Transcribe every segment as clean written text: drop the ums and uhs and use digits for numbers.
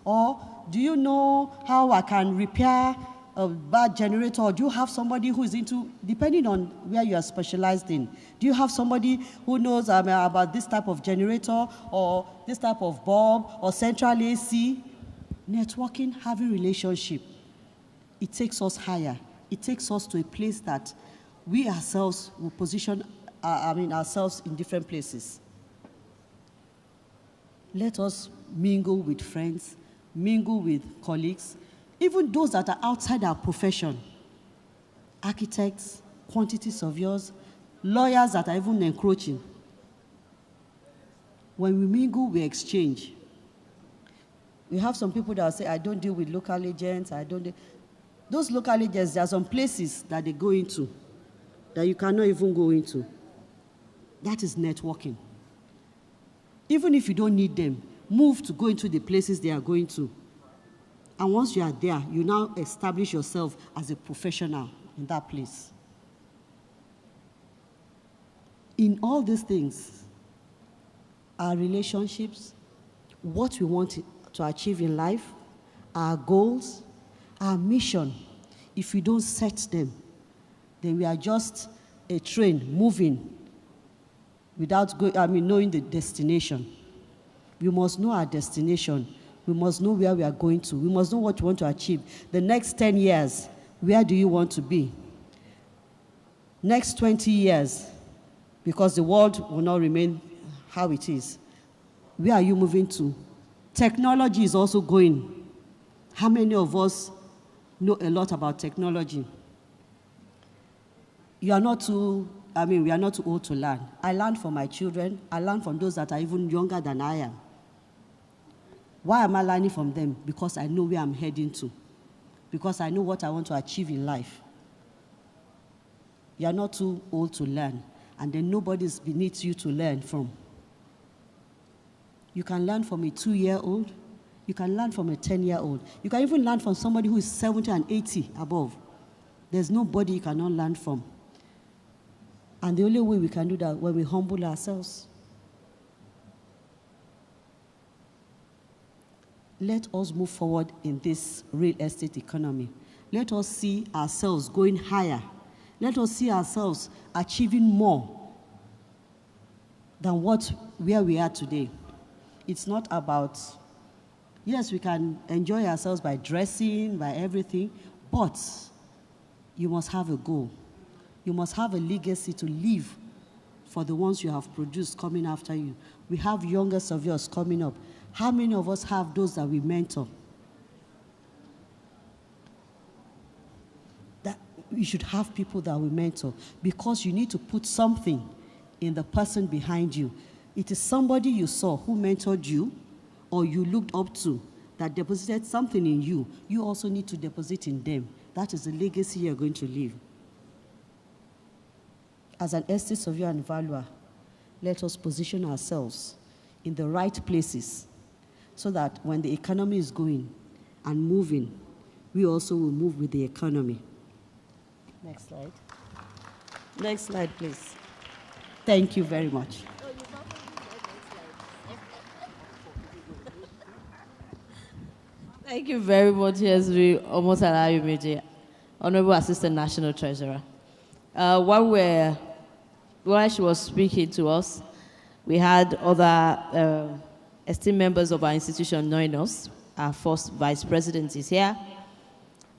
Or do you know how I can repair a bad generator? Or do you have somebody who is into, depending on where you are specialized in, do you have somebody who knows about this type of generator or this type of bulb or central AC? Networking, having relationship, it takes us higher. It takes us to a place that we ourselves will position ourselves in different places. Let us mingle with friends, mingle with colleagues, even those that are outside our profession. Architects, quantity surveyors, lawyers that are even encroaching. When we mingle, we exchange. We have some people that will say, I don't deal with local agents, Those local agents, there are some places that they go into that you cannot even go into. That is networking. Even if you don't need them, move to go into the places they are going to. And once you are there, you now establish yourself as a professional in that place. In all these things, our relationships, what we want to achieve in life, our goals, our mission, if we don't set them, then we are just a train moving without knowing the destination. We must know our destination. We must know where we are going to. We must know what we want to achieve. The next 10 years, where do you want to be? Next 20 years, because the world will not remain how it is. Where are you moving to? Technology is also going. How many of us know a lot about technology? We are not too old to learn. I learn from my children. I learn from those that are even younger than I am. Why am I learning from them? Because I know where I'm heading to. Because I know what I want to achieve in life. You are not too old to learn. And then nobody's beneath you to learn from. You can learn from a 2-year-old. You can learn from a 10-year-old. You can even learn from somebody who is 70 and 80 above. There's nobody you cannot learn from. And the only way we can do that when we humble ourselves. Let us move forward in this real estate economy. Let us see ourselves going higher. Let us see ourselves achieving more than where we are today. It's not about, yes, we can enjoy ourselves by dressing, by everything, but you must have a goal. You must have a legacy to leave for the ones you have produced coming after you. We have younger surveyors coming up. How many of us have those that we mentor? That you should have people that we mentor, because you need to put something in the person behind you. It is somebody you saw who mentored you or you looked up to that deposited something in you. You also need to deposit in them. That is the legacy you're going to leave. As an estate surveyor and valuer, let us position ourselves in the right places so that when the economy is going and moving, we also will move with the economy. Next slide. Next slide, please. Thank you very much. Thank you very much, Niesv Omotala, Honorable Assistant National Treasurer. While she was speaking to us, we had other esteemed members of our institution join us. Our first Vice President is here,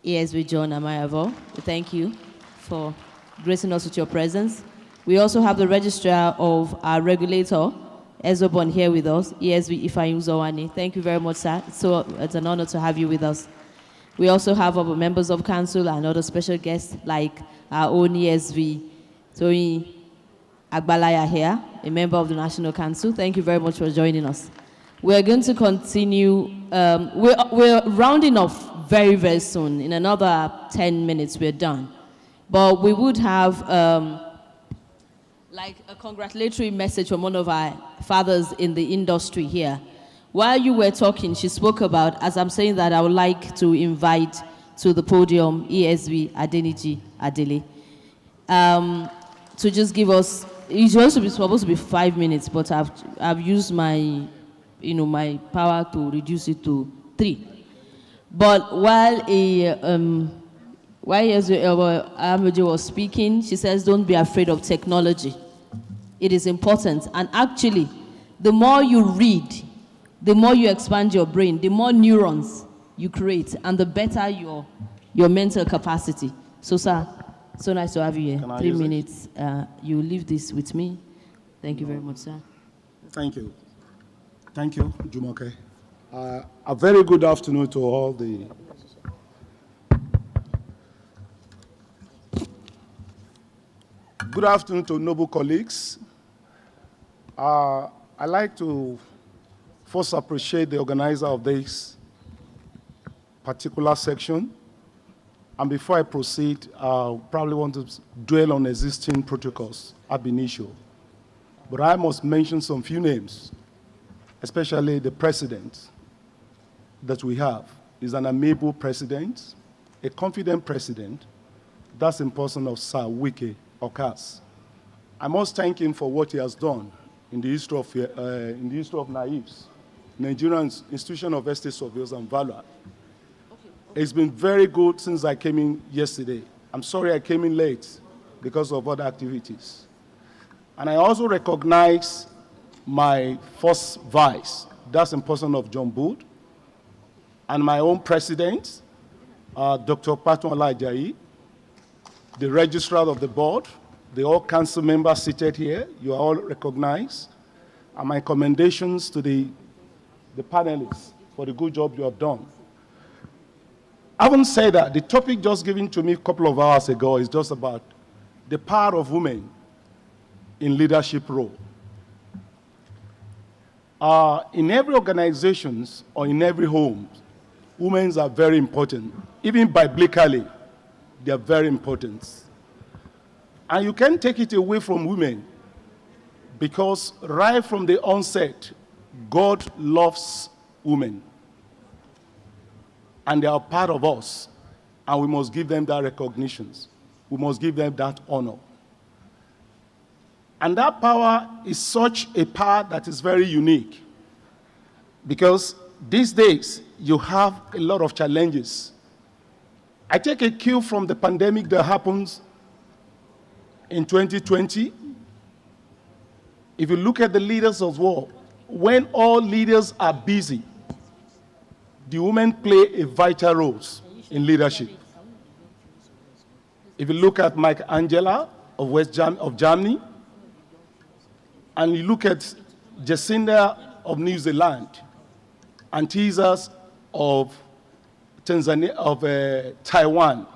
ESV John Amayavo. We thank you for gracing us with your presence. We also have the Registrar of our regulator, Ezobon, here with us, ESV Ifeanyi Uzowani. Thank you very much, sir. So it's an honor to have you with us. We also have our members of council and other special guests like our own ESV, Toyin Agbalaya here, a member of the National Council. Thank you very much for joining us. We're going to continue. We're rounding off very, very soon. In another 10 minutes, we're done. But we would have like a congratulatory message from one of our fathers in the industry here. While you were talking, she spoke about, as I'm saying that, I would like to invite to the podium ESV Adeniji Adele to just give us, it's supposed to be 5 minutes, but I've used my, my power to reduce it to 3. But while ABUJA was speaking, she says, don't be afraid of technology. It is important. And actually, the more you read, the more you expand your brain, the more neurons you create, and the better your mental capacity. So, sir, so nice to have you here. 3 minutes. You leave this with me. Thank you very much, sir. Thank you. Thank you, Jumoke. A very good afternoon to all the good afternoon to noble colleagues. I'd like to first appreciate the organizer of this particular section. And before I proceed, I probably want to dwell on existing protocols ab initio. But I must mention some few names, especially the president that we have is an amiable president, a confident president. That's in person of Sir Wike Okas. I must thank him for what he has done in the history of NIGERIAN, Nigerian Institution of Estate Surveyors and Valuers. It's been very good since I came in yesterday. I'm sorry I came in late because of other activities. And I also recognize my first vice, that's in person of John Bood, and my own president, Dr. Patun Olajayi, the registrar of the board, the all council members seated here, you are all recognized, and my commendations to the panelists for the good job you have done. Having said that, the topic just given to me a couple of hours ago is just about the power of women in leadership role. In every organization or in every home, women are very important. Even biblically, they are very important. And you can't take it away from women because right from the onset, God loves women. And they are part of us. And we must give them that recognition. We must give them that honor. And that power is such a power that is very unique. Because these days, you have a lot of challenges. I take a cue from the pandemic that happens in 2020. If you look at the leaders as well, when all leaders are busy, the women play a vital role in leadership. If you look at Mike Angela of Germany, and you look at Jacinda of New Zealand, and Teasers of Tanzania, of Taiwan,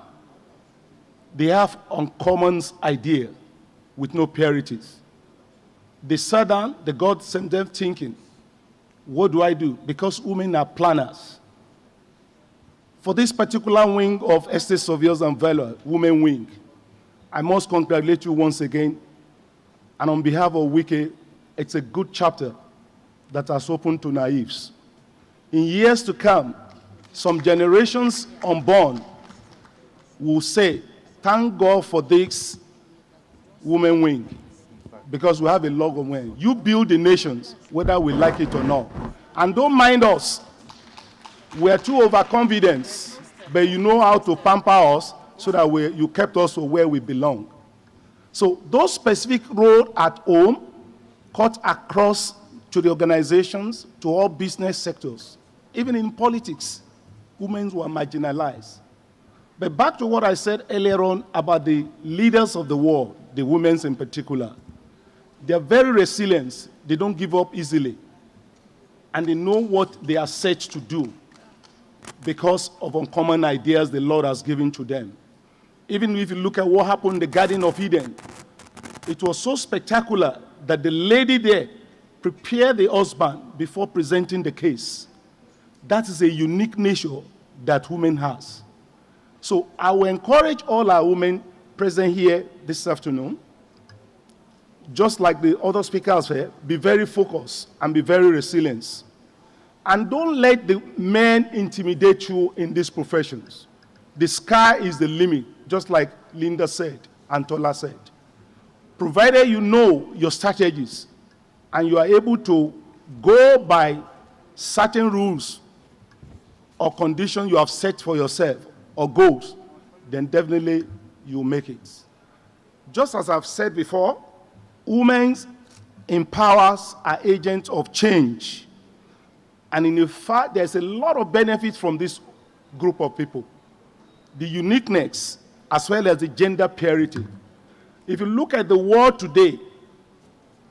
they have uncommon idea with no purities. They sat down, they got some them thinking, what do I do? Because women are planners. For this particular wing of Estate Surveyors and Valuers, women wing, I must congratulate you once again. And on behalf of Wike, it's a good chapter that has opened to naives. In years to come, some generations unborn will say, thank God for this women wing, because we have a lot of women. You build the nations, whether we like it or not. And don't mind us. We are too overconfident, but you know how to pamper us so that you kept us where we belong. So those specific roles at home cut across to the organizations, to all business sectors. Even in politics, women were marginalized. But back to what I said earlier on about the leaders of the world, the women in particular. They are very resilient. They don't give up easily. And they know what they are set to do because of uncommon ideas the Lord has given to them. Even if you look at what happened in the Garden of Eden, it was so spectacular that the lady there prepared the husband before presenting the case. That is a unique nature that women has. So I will encourage all our women present here this afternoon, just like the other speakers here, be very focused and be very resilient. And don't let the men intimidate you in these professions. The sky is the limit, just like Linda said and Tola said. Provided you know your strategies and you are able to go by certain rules or condition you have set for yourself or goals, then definitely you'll make it. Just as I've said before, women empowers are agents of change. And in fact, there's a lot of benefits from this group of people. The uniqueness, as well as the gender parity. If you look at the world today,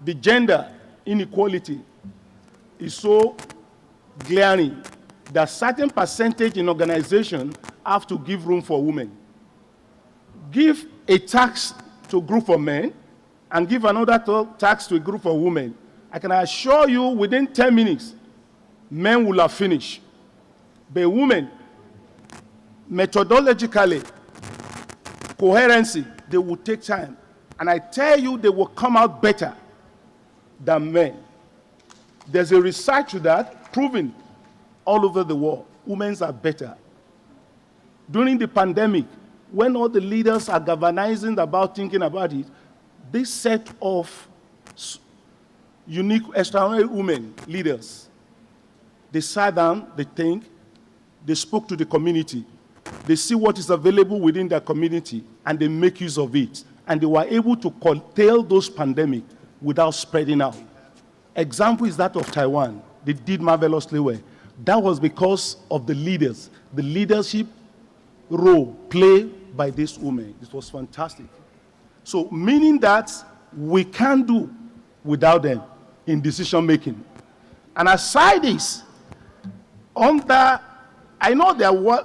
the gender inequality is so glaring that certain percentage in organizations have to give room for women. Give a tax to a group of men and give another tax to a group of women. I can assure you within 10 minutes, men will have finished. But women, methodologically, coherency, they will take time. And I tell you, they will come out better than men. There's a research to that proving all over the world, women are better. During the pandemic, when all the leaders are galvanizing about thinking about it, this set of unique, extraordinary women leaders, they sat down, they think, they spoke to the community, they see what is available within their community, and they make use of it. And they were able to curtail those pandemics without spreading out. Example is that of Taiwan. They did marvelously well. That was because of the leaders, the leadership role played by these women. It was fantastic. So meaning that we can't do without them in decision making. And aside this, I know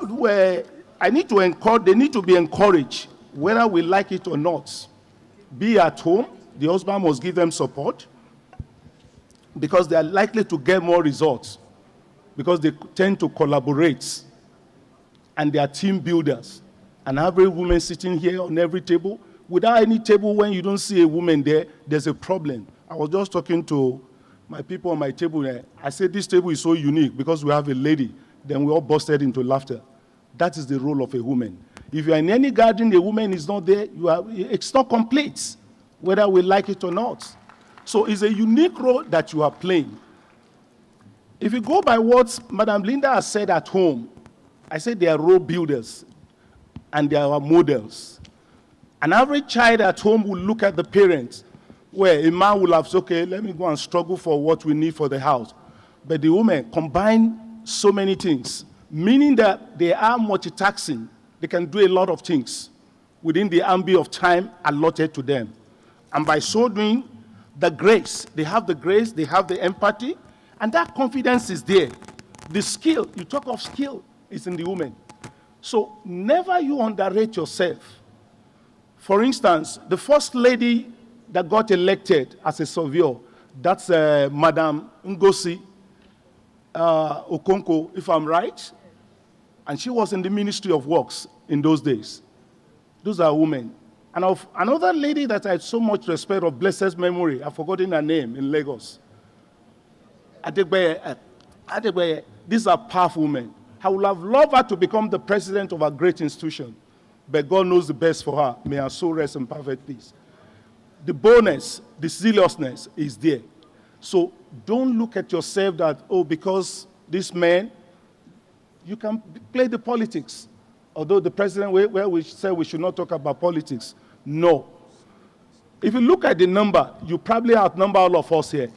where I need to encourage, they need to be encouraged, whether we like it or not. Be at home, the husband must give them support because they are likely to get more results because they tend to collaborate and they are team builders. And every woman sitting here on every table, without any table, when you don't see a woman there, there's a problem. I was just talking to my people on my table there. I said, this table is so unique because we have a lady. Then we all busted into laughter. That is the role of a woman. If you are in any gathering, a woman is not there, it's not complete, whether we like it or not. So it's a unique role that you are playing. If you go by what Madam Linda has said at home, I said they are role builders and they are models. An average child at home will look at the parents, where a man will have said, okay, let me go and struggle for what we need for the house. But the women combine so many things, meaning that they are multitasking. They can do a lot of things within the ambit of time allotted to them. And by so doing, the grace, they have the empathy, and that confidence is there. The skill, you talk of skill, is in the woman. So never you underrate yourself. For instance, the first lady that got elected as a surveyor, that's Madam Ngozi Okonkwo, if I'm right. And she was in the Ministry of Works in those days. Those are women. And of another lady that I had so much respect of blessed memory, I've forgotten her name, in Lagos. Adegbeye. These are powerful women. I would have loved her to become the president of a great institution, but God knows the best for her. May her soul rest in perfect peace. The boldness, the seriousness is there. So don't look at yourself that, oh, because this man, you can play the politics. Although the president, where we say we should not talk about politics. No. If you look at the number, you probably outnumber all of us here.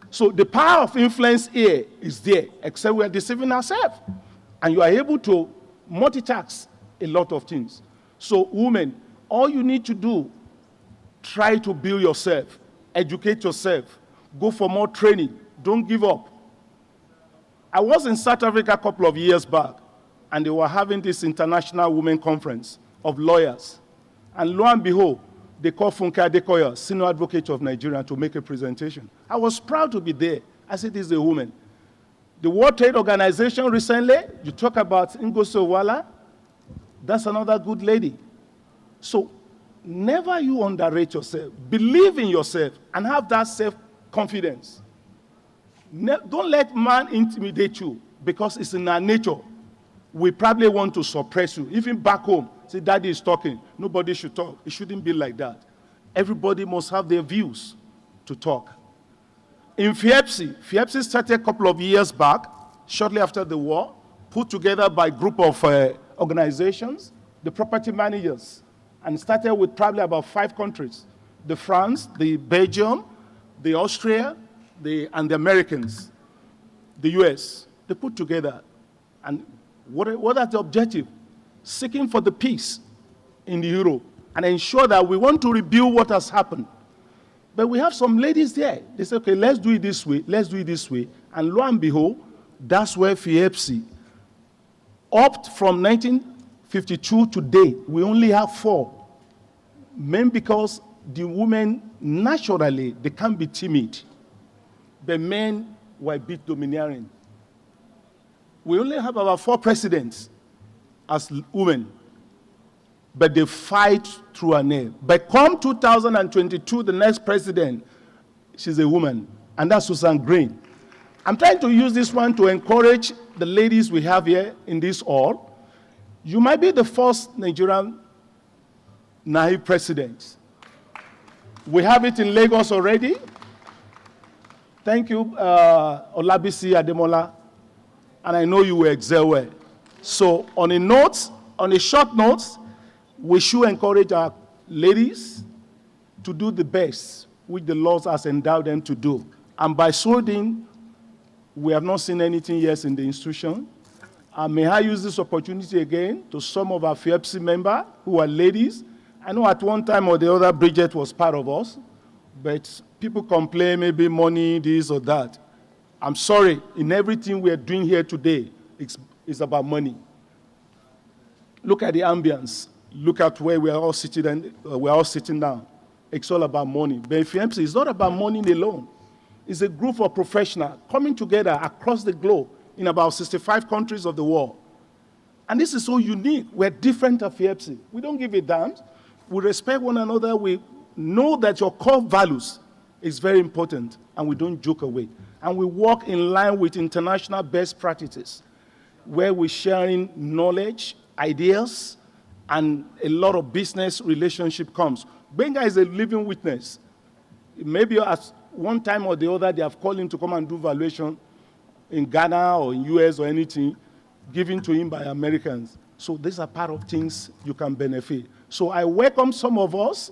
So the power of influence here is there, except we are deceiving ourselves. And you are able to multitask a lot of things. So women, all you need to do, try to build yourself, educate yourself, go for more training, don't give up. I was in South Africa a couple of years back, and they were having this international women conference of lawyers. And lo and behold, they called Funke Adekoya, senior advocate of Nigeria, to make a presentation. I was proud to be there. I said, this is a woman. The World Trade Organization recently, you talk about Ngozi Owala, that's another good lady. So never you underrate yourself. Believe in yourself and have that self-confidence. Don't let man intimidate you because it's in our nature. We probably want to suppress you. Even back home, say, daddy is talking. Nobody should talk. It shouldn't be like that. Everybody must have their views to talk. In FIEPSI started a couple of years back, shortly after the war, put together by a group of organizations, the property managers, and started with probably about 5 countries, the France, the Belgium, the Austria, and the Americans, the US. They put together. And what is the objective? Seeking for the peace in Europe and ensure that we want to rebuild what has happened. But we have some ladies there. They say, okay, let's do it this way, let's do it this way. And lo and behold, that's where FIEPSI, up from 1952 to date, we only have 4. Men, because the women, naturally, they can be timid. But men were a bit domineering. We only have about 4 presidents as women, but they fight through and nail. But come 2022, the next president, she's a woman, and that's Susan Green. I'm trying to use this one to encourage the ladies we have here in this hall. You might be the first Nigerian naive president. We have it in Lagos already. Thank you, Olabisi Ademola, and I know you will excel well. So on a short note, we should encourage our ladies to do the best which the Lord has endowed them to do. And by so doing, we have not seen anything yet in the institution. May I use this opportunity again to some of our FIEPSI members who are ladies. I know at one time or the other, Bridget was part of us, but people complain maybe money, this or that. I'm sorry, in everything we are doing here today, it's about money. Look at the ambience. Look at where we are all sitting, and we're all sitting down. It's all about money. But FIEPSI is not about money alone. It's a group of professionals coming together across the globe in about 65 countries of the world. And this is so unique. We're different at FIEPSI. We don't give a damn. We respect one another. We know that your core values is very important, and we don't joke away. And we work in line with international best practices, where we're sharing knowledge, ideas, and a lot of business relationship comes. Benga is a living witness. Maybe at one time or the other, they have called him to come and do valuation in Ghana or in US or anything, given to him by Americans. So these are part of things you can benefit. So I welcome some of us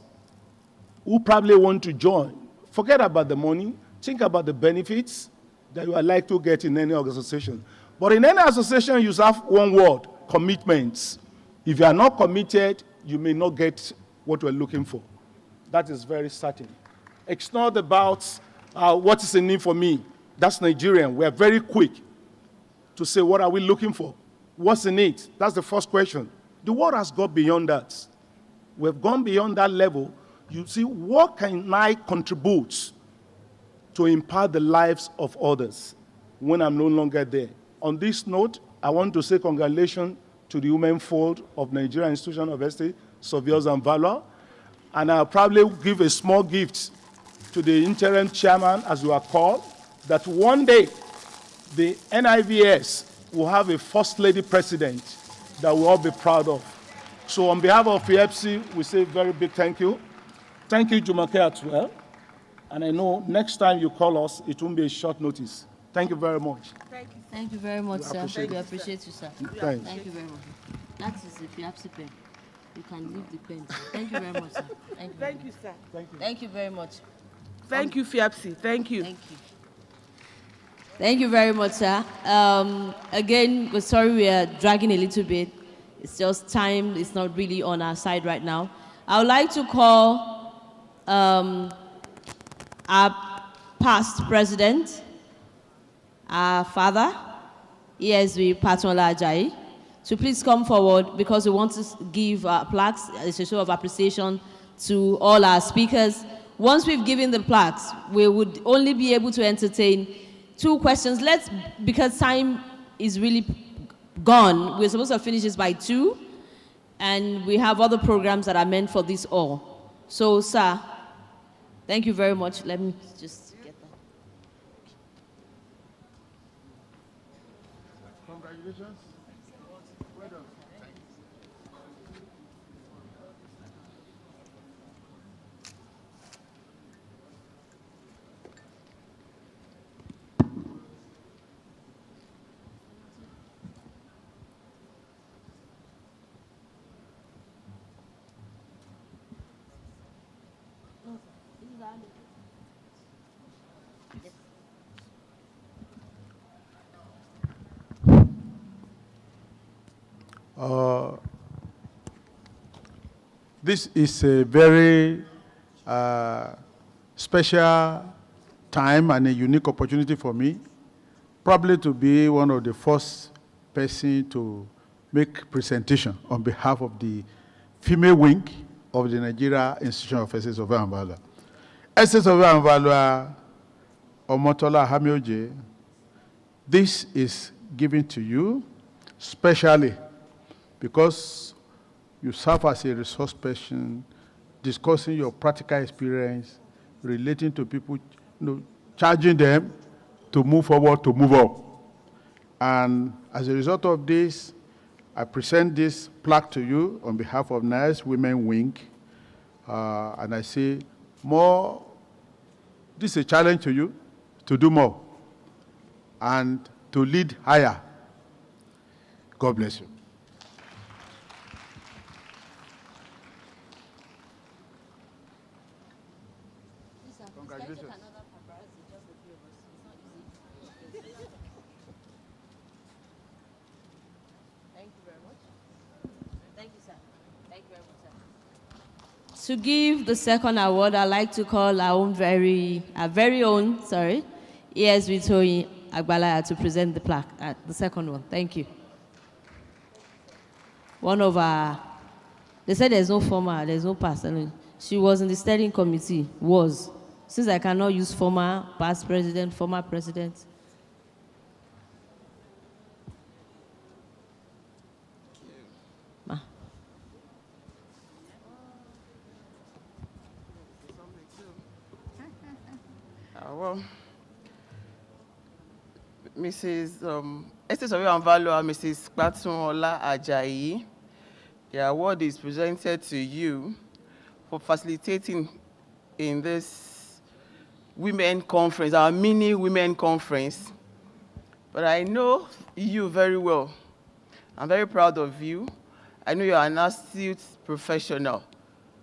who probably want to join. Forget about the money. Think about the benefits that you are like to get in any organization. But in any association, you have one word: commitments. If you are not committed, you may not get what we're looking for. That is very certain. It's not about what is in need for me. That's Nigerian. We are very quick to say, what are we looking for? What's in it? That's the first question. The world has gone beyond that. We've gone beyond that level. You see, what can I contribute to impact the lives of others when I'm no longer there? On this note, I want to say congratulations to the women fold of Nigerian Institution of Estate, Surveyors and Valor. And I'll probably give a small gift to the interim chairman, as you are called, that one day the NIVS will have a first lady president that we'll all be proud of. So on behalf of FIEPSI, we say a very big thank you. Thank you, Jumake, as well. And I know next time you call us, it won't be a short notice. Thank you very much. Thank you very much, sir. We appreciate you, sir. Thanks. Thank you very much. That is the FIEPSI pen. You can leave the pen. Thank you very much, sir. Thank you, sir. Thank you. Thank you very much. Thank you, FIEPSI. Thank you. Thank you. Thank you very much, sir. Again, we're sorry we are dragging a little bit. It's just time. It's not really on our side right now. I would like to call our past president, our father, ESV Patola Ajayi, to please come forward because we want to give plaques as a show of appreciation to all our speakers. Once we've given the plaques, we would only be able to entertain 2 questions. Because time is really gone, we're supposed to finish this by 2, and we have other programs that are meant for this all. So, sir, thank you very much. Let me just get that. Congratulations. Well done. This is a very special time and a unique opportunity for me, probably to be one of the first person to make presentation on behalf of the female wing of the Nigeria Institution of Essays, Surveyor and Valuer. Essays, Surveyor and Valuer, Omotola Hamioje, this is given to you specially because you serve as a resource person, discussing your practical experience, relating to people, charging them to move forward, to move up. And as a result of this, I present this plaque to you on behalf of Nice Women Wing. And I say, this is a challenge to you to do more and to lead higher. God bless you. Congratulations. Thank you very much. Thank you, sir. Thank you very much, sir. To give the second award, I'd like to call our very own, ESV Toyin Agbalaya to present the plaque, the second one. Thank you. One of our, they said there's no former, there's no past. She was in the steering committee, since I cannot use former, past president, former president. Ma. Well, Mrs. Essays, Surveyor and Valuer, Mrs. Kpatunola Ajayi, the award is presented to you for facilitating in this women conference, our mini women conference. But I know you very well. I'm very proud of you. I know you are an astute professional.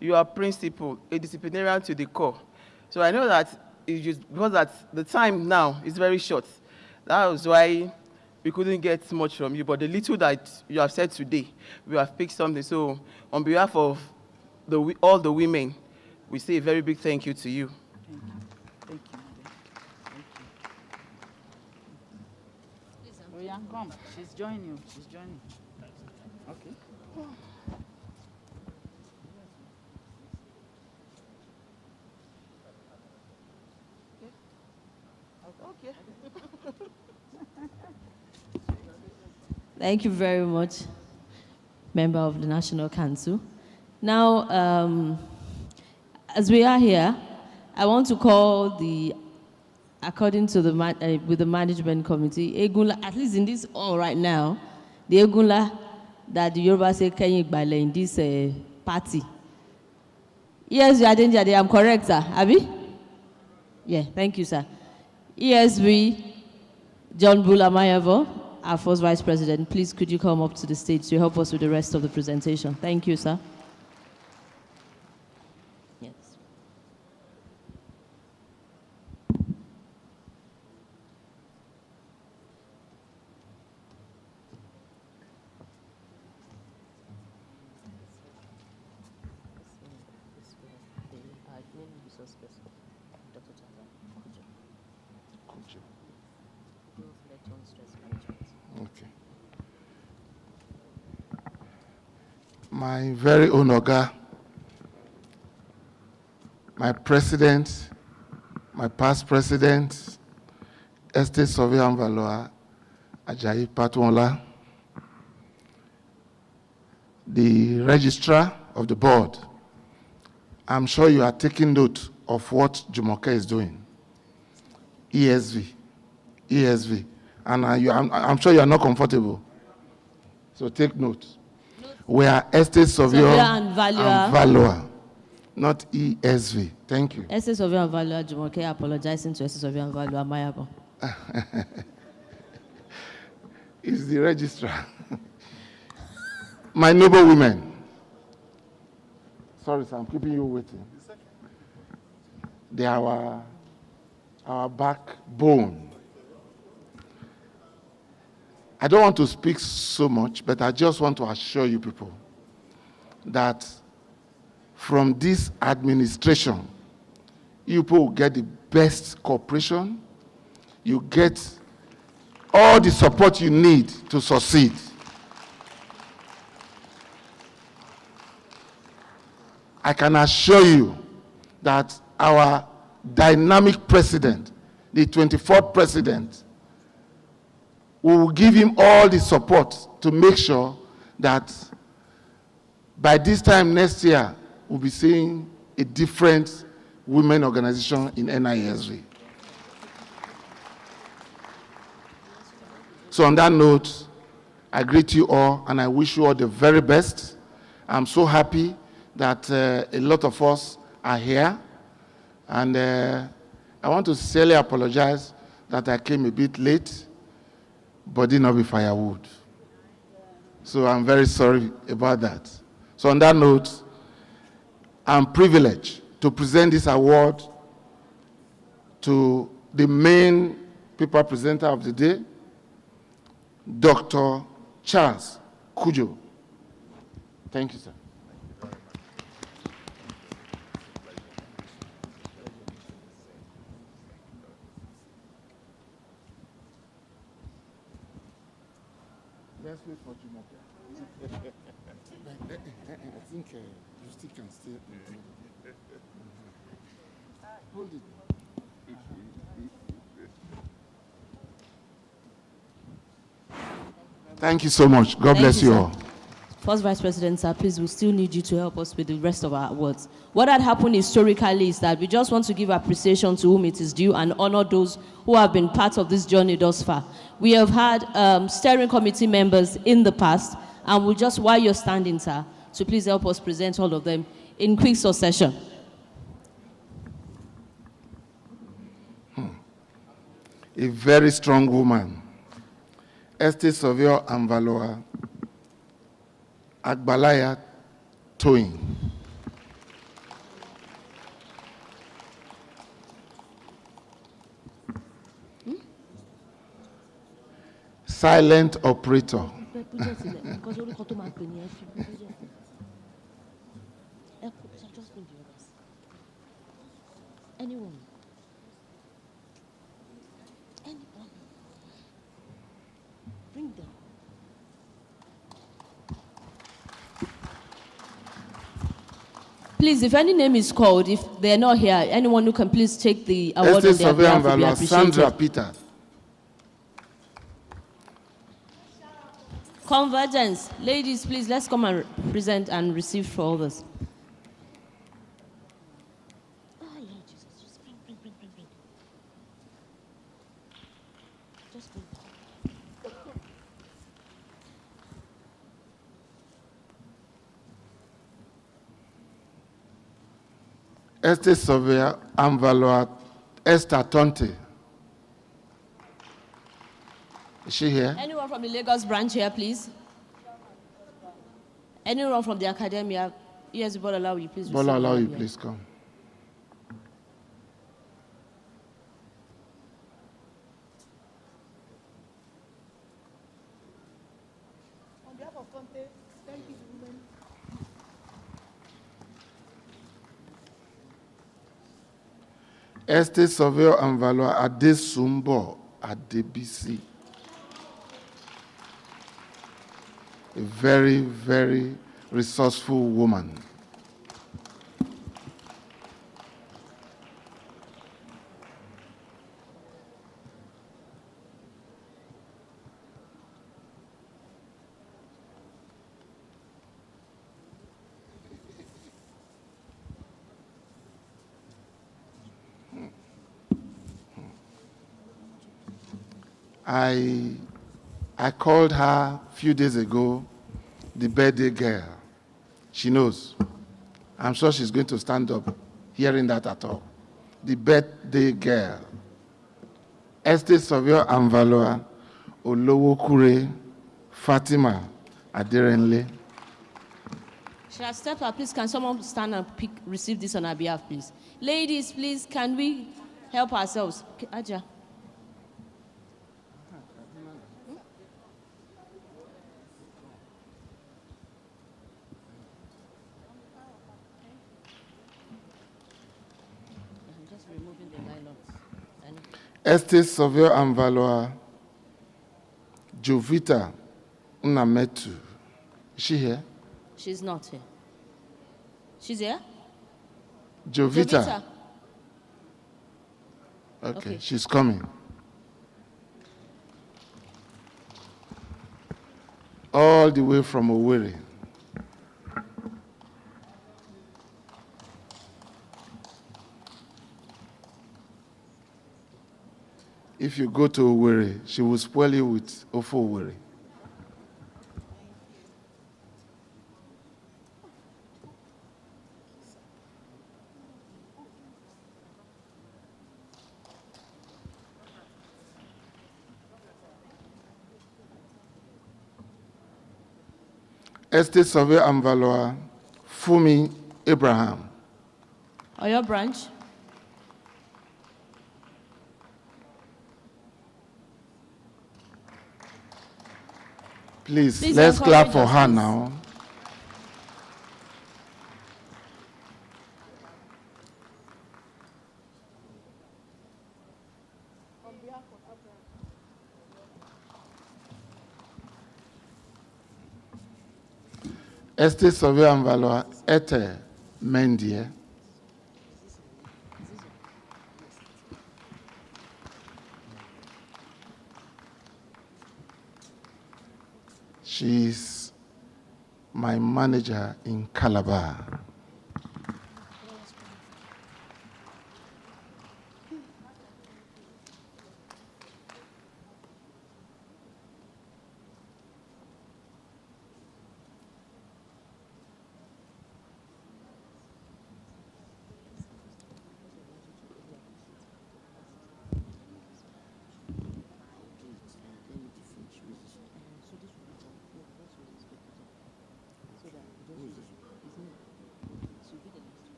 You are principled, a disciplinarian to the core. So I know that because the time now is very short. That was why we couldn't get much from you. But the little that you have said today, we have picked something. So on behalf of all the women, we say a very big thank you to you. Thank you. Thank you. Thank you. Oh, yeah, come. She's joining you. She's joining. Okay. Okay. Thank you very much, member of the National Council. Now, as we are here, I want to call according to with the management committee, Egunla, at least in this all right now, the Egunla that the Yoruba say Kenyi Gbale in this party. Yes, you are danger. I'm correct, sir. Abi? Yeah, thank you, sir. ESV, John Bulamayevo, our first vice president. Please, could you come up to the stage to help us with the rest of the presentation? Thank you, sir. Yes. Okay. My very own Oga, my president, my past president, Estate Surveyor and Valuer, Ajayi Kpatunola, the registrar of the board. I'm sure you are taking note of what Jumoke is doing. ESV. And I'm sure you are not comfortable. So take note. We are Estate Surveyor and Valuer, not ESV. Thank you. Estate Surveyor and Valuer, Jumoke apologizing to Estate Surveyor and Valuer, Mayabo. It's the registrar. My noble women. Sorry, sir, I'm keeping you waiting. They are our backbone. I don't want to speak so much, but I just want to assure you people that from this administration, you people will get the best cooperation, you get all the support you need to succeed. I can assure you that our dynamic president, the 24th president, we will give him all the support to make sure that by this time next year, we'll be seeing a different women organization in NISV. So on that note, I greet you all and I wish you all the very best. I'm so happy that a lot of us are here. And I want to sincerely apologize that I came a bit late, but did not be firewood. So I'm very sorry about that. So on that note, I'm privileged to present this award to the main paper presenter of the day, Dr. Charles Kujo. Thank you, sir. Let's wait for Jumoke. I think you still can stay. Hold it. Thank you so much. God bless you all. First Vice President, sir, please, we still need you to help us with the rest of our awards. What had happened historically is that we just want to give appreciation to whom it is due and honor those who have been part of this journey thus far. We have had steering committee members in the past, and we'll just, while you're standing, sir, so please help us present all of them in quick succession. A very strong woman, Estate Surveyor and Valoa, Agbalaya Towing. Silent operator. Anyone? Bring them. Please, if any name is called, if they're not here, anyone who can please take the award on their behalf would be appreciated. Sandra Peter. Convergence. Ladies, please, let's come and present and receive for others. Oh, yeah, Jesus. Just bring. Just bring. Estate Surveyor and Valoa Esther Tonte. Is she here? Anyone from the Lagos branch here, please? Anyone from the academia? Yes, Bola, will you please? Bola, allow you, please come. On behalf of Conte, thank you, women. Estate Surveyor and Valoa Adesumbo Adebisi. A very, very resourceful woman. I called her a few days ago the birthday girl. She knows. I'm sure she's going to stand up hearing that at all. The birthday girl. Estate Surveyor and Valoa Olowo Kure Fatima Aderenle. Shall I step up? Please, can someone stand and receive this on our behalf, please? Ladies, please, can we help ourselves? Okay, Aja. Estate Surveyor and Valuer Jovita Unametu. Is she here? She's not here. She's here? Jovita. Okay, she's coming. All the way from Owerri. If you go to Owerri, she will spoil you with Ofo Owerri. Estate Surveyor and Valuer Fumi Abraham. Oyo branch. Please, Please let's clap encourage for us, her please. now. Estate Surveyor and Valuer Ete Mendie. She's my manager in Calabar.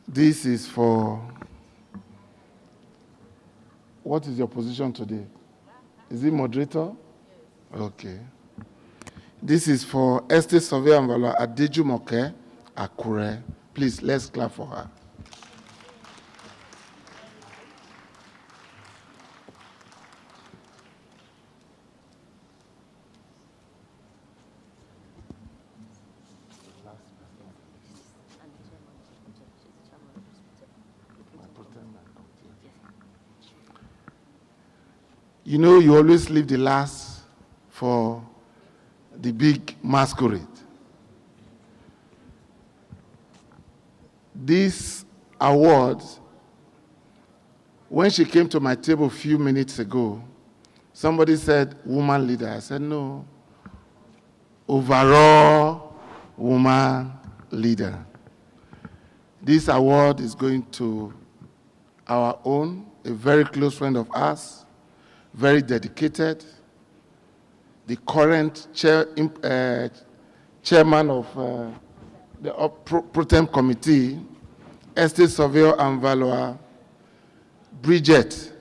This is for, what is your position today? Is it moderator? Okay. This is for Estate Surveyor and Valuer Adejumoke Akure. Please, let's clap for her. You know, you always leave the last for the big masquerade. This award, when she came to my table a few minutes ago, somebody said, woman leader. I said, no, overall woman leader. This award is going to our own, a very close friend of ours, very dedicated, the current chairman of the Pro Tem Committee, Estate Surveyor and Valuer, Bridget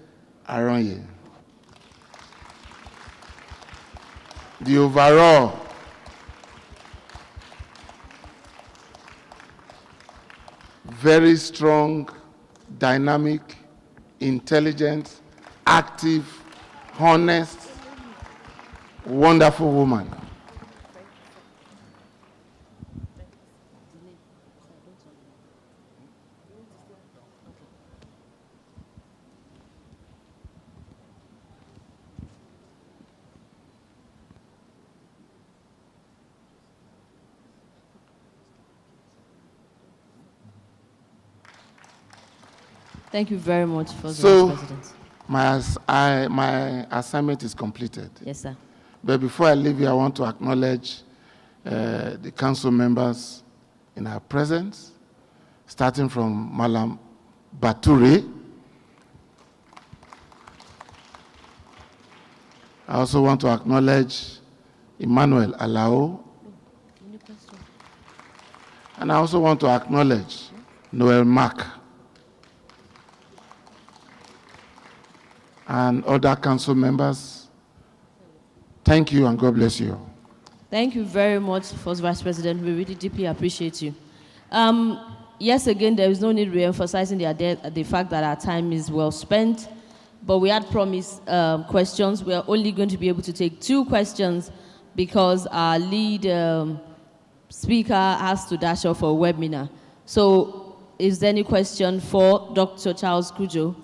Aronye. The overall very strong, dynamic, intelligent, active, honest, wonderful woman. Thank you very much for the President. My assignment is completed. Yes, sir. But before I leave here, I want to acknowledge the council members in our presence starting from Malam Bature. I also want to acknowledge Emmanuel Alao. And I also want to acknowledge Noel Mack and other council members. Thank you and God bless you. Thank you very much, First Vice President. We really deeply appreciate you. Yes, again, there is no need re-emphasizing the fact that our time is well spent, but we had promised questions. We are only going to be able to take 2 questions because our lead speaker has to dash off for a webinar. So, is there any question for Dr. Charles Kujo?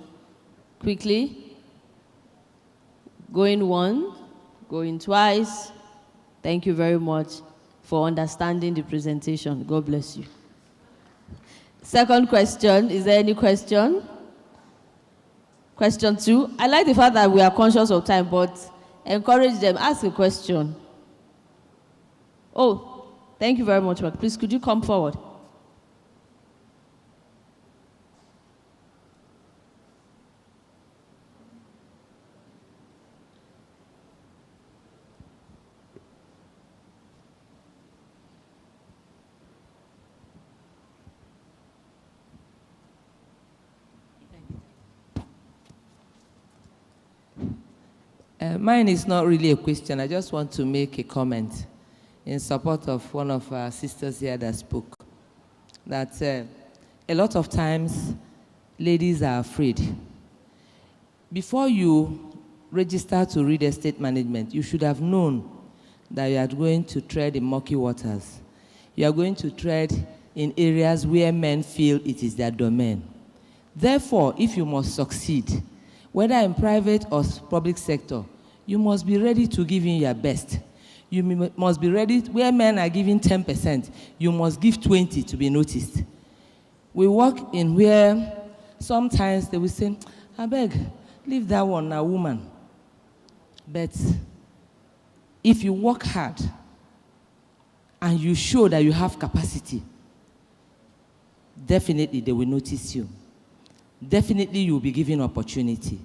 Quickly. Going 1, going twice. Thank you very much for understanding the presentation. God bless you. Second question, is there any question? Question 2. I like the fact that we are conscious of time, but encourage them, ask a question. Oh, thank you very much, Mark. Please, could you come forward? Mine is not really a question. I just want to make a comment in support of one of our sisters here that spoke. That a lot of times, ladies are afraid. Before you register to real estate management, you should have known that you are going to tread in murky waters. You are going to tread in areas where men feel it is their domain. Therefore, if you must succeed, whether in private or public sector, you must be ready to give in your best. You must be ready, where men are giving 10%, you must give 20 to be noticed. We work in where sometimes they will say, I beg, leave that one, a woman. But if you work hard and you show that you have capacity, definitely they will notice you. Definitely you will be given opportunity.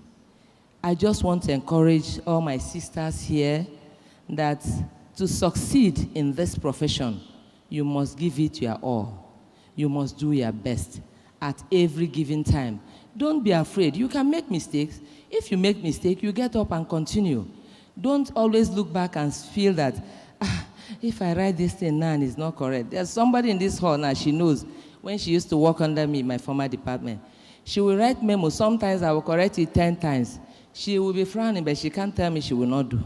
I just want to encourage all my sisters here that to succeed in this profession, you must give it your all. You must do your best at every given time. Don't be afraid. You can make mistakes. If you make mistake, you get up and continue. Don't always look back and feel that, if I write this thing now and it's not correct. There's somebody in this hall now, she knows, when she used to work under me in my former department, she will write memos. Sometimes I will correct it 10 times. She will be frowning, but she can't tell me she will not do.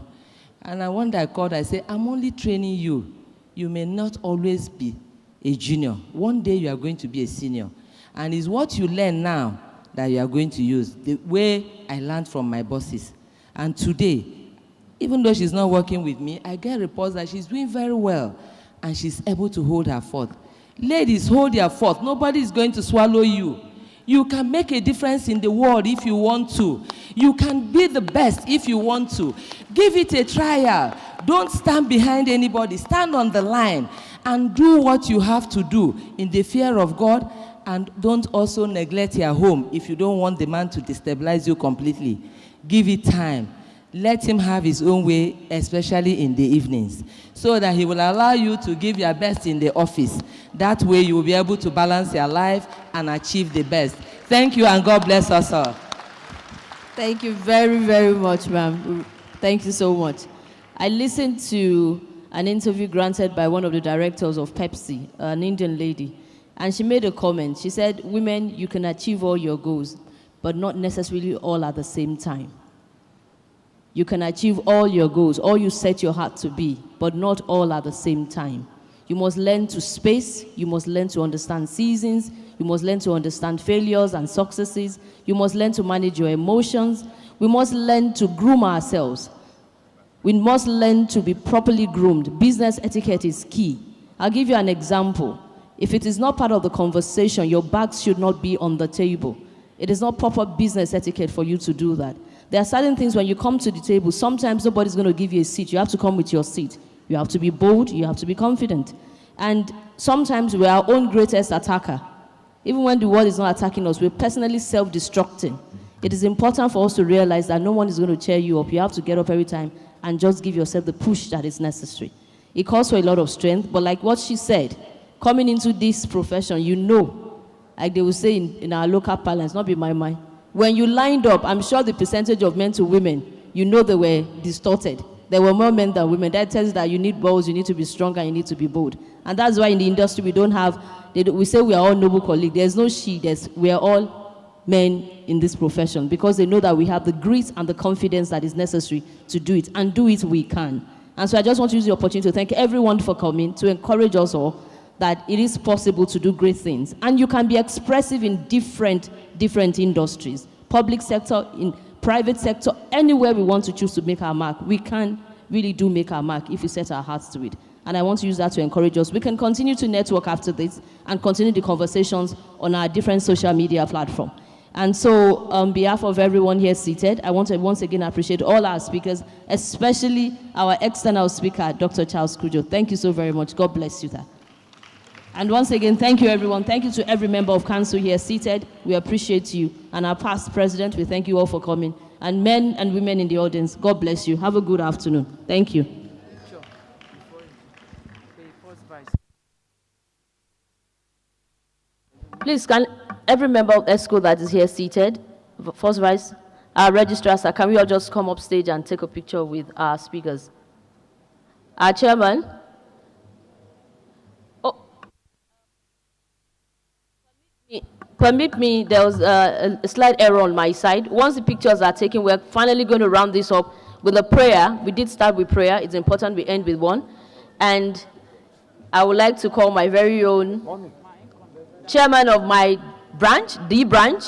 And one day I called her, I said, I'm only training you. You may not always be a junior. One day you are going to be a senior. And it's what you learn now that you are going to use, the way I learned from my bosses. And today, even though she's not working with me, I get reports that she's doing very well, and she's able to hold her forth. Ladies, hold your forth. Nobody is going to swallow you. You can make a difference in the world if you want to. You can be the best if you want to. Give it a trial. Don't stand behind anybody. Stand on the line and do what you have to do in the fear of God, and don't also neglect your home if you don't want the man to destabilize you completely. Give it time. Let him have his own way, especially in the evenings, so that he will allow you to give your best in the office. That way you will be able to balance your life and achieve the best. Thank you, and God bless us all. Thank you very, very much, ma'am. Thank you so much. I listened to an interview granted by one of the directors of Pepsi, an Indian lady, and she made a comment. She said, women, you can achieve all your goals, but not necessarily all at the same time. You can achieve all your goals, all you set your heart to be, but not all at the same time. You must learn to space. You must learn to understand seasons. You must learn to understand failures and successes. You must learn to manage your emotions. We must learn to groom ourselves. We must learn to be properly groomed. Business etiquette is key. I'll give you an example. If it is not part of the conversation, your bags should not be on the table. It is not proper business etiquette for you to do that. There are certain things when you come to the table, sometimes nobody's going to give you a seat. You have to come with your seat. You have to be bold. You have to be confident. And sometimes we're our own greatest attacker. Even when the world is not attacking us, we're personally self-destructing. It is important for us to realize that no one is going to cheer you up. You have to get up every time and just give yourself the push that is necessary. It calls for a lot of strength, but like what she said, coming into this profession, you know, like they will say in our local parlance, not be my mind, when you lined up, I'm sure the percentage of men to women, you know they were distorted. There were more men than women. That tells you that you need balls, you need to be stronger, you need to be bold. And that's why in the industry we don't have, we say we are all noble colleagues. There's no she, we are all men in this profession because they know that we have the grit and the confidence that is necessary to do it, and do it we can. And so I just want to use the opportunity to thank everyone for coming, to encourage us all that it is possible to do great things. And you can be expressive in different industries, public sector, in private sector, anywhere we want to choose to make our mark. We can really do make our mark if we set our hearts to it. And I want to use that to encourage us. We can continue to network after this and continue the conversations on our different social media platforms. And so on behalf of everyone here seated, I want to once again appreciate all our speakers, especially our external speaker, Dr. Charles Kujo. Thank you so very much. God bless you, sir. And once again, thank you, everyone. Thank you to every member of council here seated. We appreciate you. And our past president, we thank you all for coming. And men and women in the audience, God bless you. Have a good afternoon. Thank you. Please, can every member of ESCO that is here seated, first vice, our registrars, can we all just come up stage and take a picture with our speakers? Our chairman. Oh, permit me, there was a slight error on my side. Once the pictures are taken, we're finally going to round this up with a prayer. We did start with prayer. It's important we end with one. And I would like to call my very own chairman of my branch, the branch,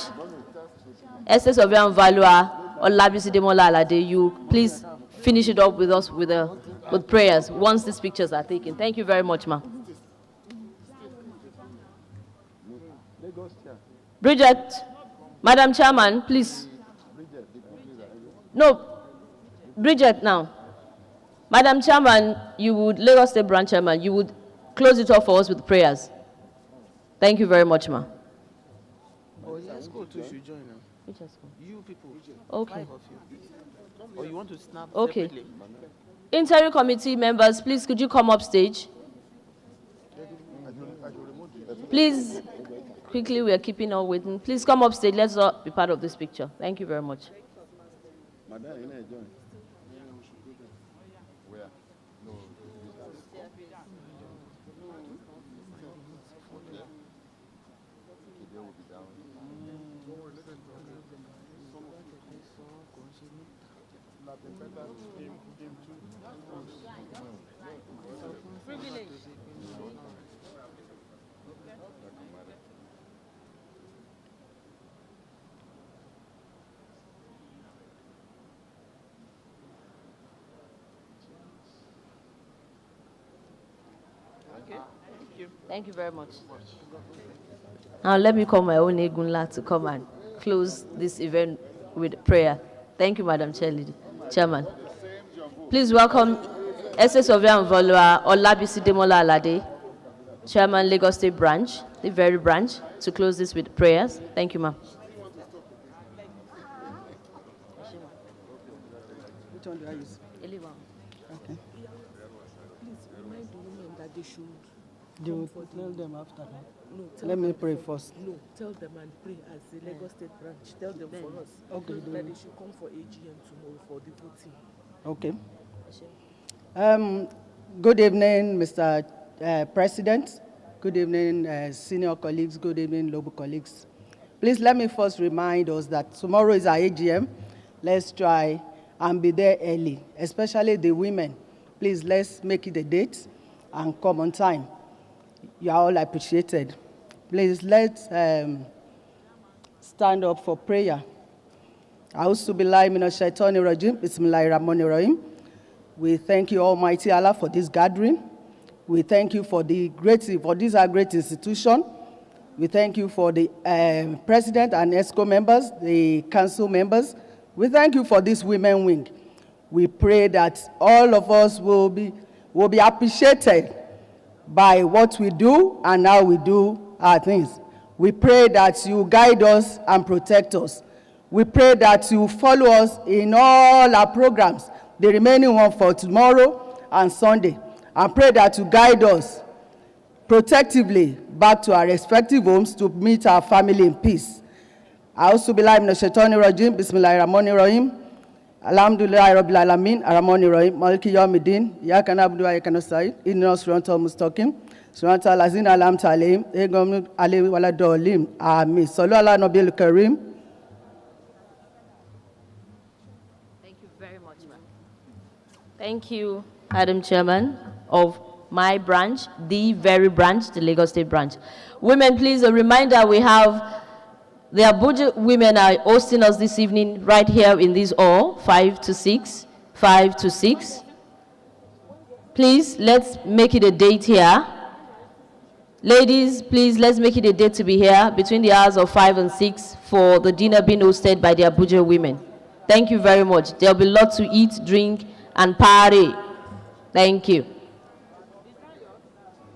SS of Young Valua, Olabisi Demola Alade. You please finish it up with us with prayers once these pictures are taken. Thank you very much, ma. Bridget, Madam Chairman, please. No, Bridget now. Madam Chairman, you would, Lagos State Branch Chairman, you would close it off for us with prayers. Thank you very much, ma. Oh, yes, go to should join now. Which has gone? You people. Okay. 5 of you. Or you want to snap Okay. separately? Interim committee members, please, could you come up stage? Please, quickly, we are keeping all waiting. Please come up stage. Let's all be part of this picture. Thank you very much. Thank you very much. Now let me call my own Egunla to come and close this event with prayer. Thank you, Madam Chairman. Please welcome SS of Young Valua, Olabisi Demola Alade, Chairman, Lagos State Branch, the very branch, to close this with prayers. Thank you, ma'am. Which one do I use? Okay. Please remind the women that they should. You will tell them after that. No, tell Let me them pray first. No, tell them and pray as the Lagos State Branch. Tell them for us Okay, that they should come for AGM tomorrow for the voting. Okay. Good evening, Mr. President. Good evening, senior colleagues. Good evening, local colleagues. Please let me first remind us that tomorrow is our AGM. Let's try and be there early, especially the women. Please, let's make it a date and come on time. You are all appreciated. Please, let's stand up for prayer. A'udzubillahi minash shaitani rajim. Bismillahirrahmanirrahim. We thank you, Almighty Allah, for this gathering. We thank you for this our great institution. We thank you for the president and ESCO members, the council members. We thank you for this women wing. We pray that all of us will be appreciated by what we do and how we do our things. We pray that you guide us and protect us. We pray that you follow us in all our programs, the remaining one for tomorrow and Sunday. And pray that you guide us protectively back to our respective homes to meet our family in peace. I also believe in the Shaitani Rajim, Bismillahirrahmanirrahim. Alhamdulillah Rabbil Alamin, Ar-Rahmanir-Rahim, Maliki Yawmiddin, Iyyaka na'budu wa iyyaka nasta'in, Ihdinas siratal mustaqim, siratal ladzina an'amta alaihim, ghayril maghdubi alaihim waladdallin. Amin. Sallu ala nabiyil karim. Thank you very much, ma'am. Thank you, Madam Chairman of my branch, the very branch, the Lagos State branch. Women, please, a reminder, we have the Abuja women are hosting us this evening right here in this hall, 5 to 6, 5 to 6. Please, let's make it a date here. Ladies, please, let's make it a date to be here between the hours of 5 and 6 for the dinner being hosted by the Abuja women. Thank you very much. There'll be lots to eat, drink, and party. Thank you.